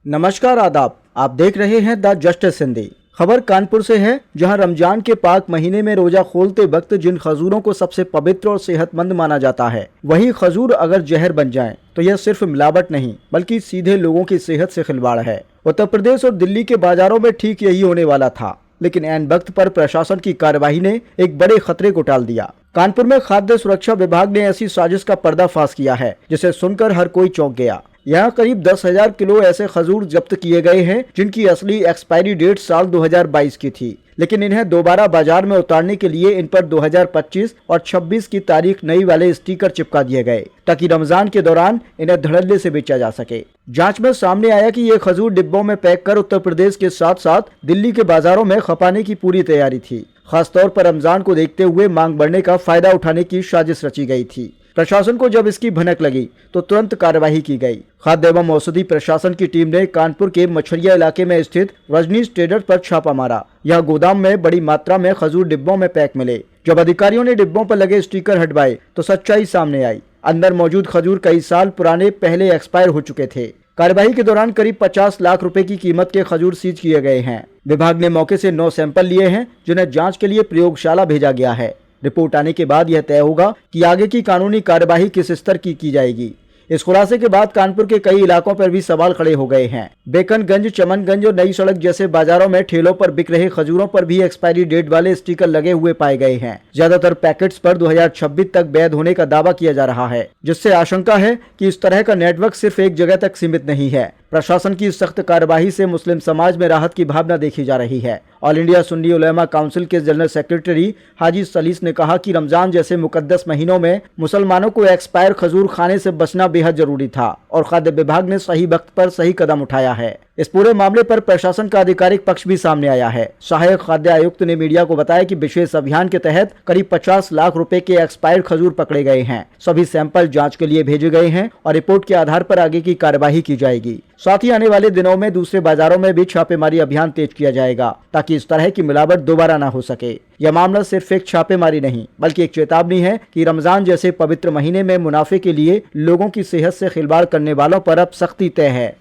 नमस्कार आदाब। आप देख रहे हैं द जस्टिस हिंदी। खबर कानपुर से है, जहां रमजान के पाक महीने में रोजा खोलते वक्त जिन खजूरों को सबसे पवित्र और सेहतमंद माना जाता है, वही खजूर अगर जहर बन जाएं, तो यह सिर्फ मिलावट नहीं बल्कि सीधे लोगों की सेहत से खिलवाड़ है। उत्तर प्रदेश और दिल्ली के बाजारों में ठीक यही होने वाला था, लेकिन ऐन वक्त पर प्रशासन की कार्यवाही ने एक बड़े खतरे को टाल दिया। कानपुर में खाद्य सुरक्षा विभाग ने ऐसी साजिश का पर्दाफाश किया है जिसे सुनकर हर कोई चौंक गया। यहाँ करीब 10,000 किलो ऐसे खजूर जब्त किए गए हैं जिनकी असली एक्सपायरी डेट साल 2022 की थी, लेकिन इन्हें दोबारा बाजार में उतारने के लिए इन पर 2025 और 26 की तारीख नई वाले स्टिकर चिपका दिए गए ताकि रमजान के दौरान इन्हें धड़ल्ले से बेचा जा सके। जांच में सामने आया कि ये खजूर डिब्बों में पैक कर उत्तर प्रदेश के साथ साथ दिल्ली के बाजारों में खपाने की पूरी तैयारी थी। खासतौर पर रमजान को देखते हुए मांग बढ़ने का फायदा उठाने की साजिश रची गई थी। प्रशासन को जब इसकी भनक लगी तो तुरंत कार्यवाही की गई। खाद्य एवं औषधि प्रशासन की टीम ने कानपुर के मछरिया इलाके में स्थित रजनीश ट्रेडर्स पर छापा मारा। यह गोदाम में बड़ी मात्रा में खजूर डिब्बों में पैक मिले। जब अधिकारियों ने डिब्बों पर लगे स्टिकर हटवाए तो सच्चाई सामने आई। अंदर मौजूद खजूर कई साल पुराने पहले एक्सपायर हो चुके थे। कार्यवाही के दौरान करीब 50 लाख रुपए की कीमत के खजूर सीज किए गए हैं। विभाग ने मौके से 9 सैंपल लिए हैं, जिन्हें जांच के लिए प्रयोगशाला भेजा गया है। रिपोर्ट आने के बाद यह तय होगा कि आगे की कानूनी कार्यवाही किस स्तर की जाएगी। इस खुलासे के बाद कानपुर के कई इलाकों पर भी सवाल खड़े हो गए हैं। बेकनगंज, चमनगंज और नई सड़क जैसे बाजारों में ठेलों पर बिक रहे खजूरों पर भी एक्सपायरी डेट वाले स्टिकर लगे हुए पाए गए हैं। ज्यादातर पैकेट्स पर 2026 तक वैध होने का दावा किया जा रहा है, जिससे आशंका है कि इस तरह का नेटवर्क सिर्फ एक जगह तक सीमित नहीं है। प्रशासन की सख्त कार्यवाही से मुस्लिम समाज में राहत की भावना देखी जा रही है। ऑल इंडिया सुन्नी उलेमा काउंसिल के जनरल सेक्रेटरी हाजी सलीस ने कहा कि रमजान जैसे मुकद्दस महीनों में मुसलमानों को एक्सपायर खजूर खाने से बचना बेहद जरूरी था और खाद्य विभाग ने सही वक्त पर सही कदम उठाया है। इस पूरे मामले पर प्रशासन का आधिकारिक पक्ष भी सामने आया है। सहायक खाद्य आयुक्त ने मीडिया को बताया कि विशेष अभियान के तहत करीब 50 लाख रुपए के एक्सपायर्ड खजूर पकड़े गए हैं। सभी सैंपल जांच के लिए भेजे गए हैं और रिपोर्ट के आधार पर आगे की कार्यवाही की जाएगी। साथ ही आने वाले दिनों में दूसरे बाजारों में भी छापेमारी अभियान तेज किया जाएगा ताकि इस तरह की मिलावट दोबारा न हो सके। यह मामला सिर्फ एक छापेमारी नहीं बल्कि एक चेतावनी है कि रमजान जैसे पवित्र महीने में मुनाफे के लिए लोगों की सेहत से खिलवाड़ करने वालों पर अब सख्ती तय है।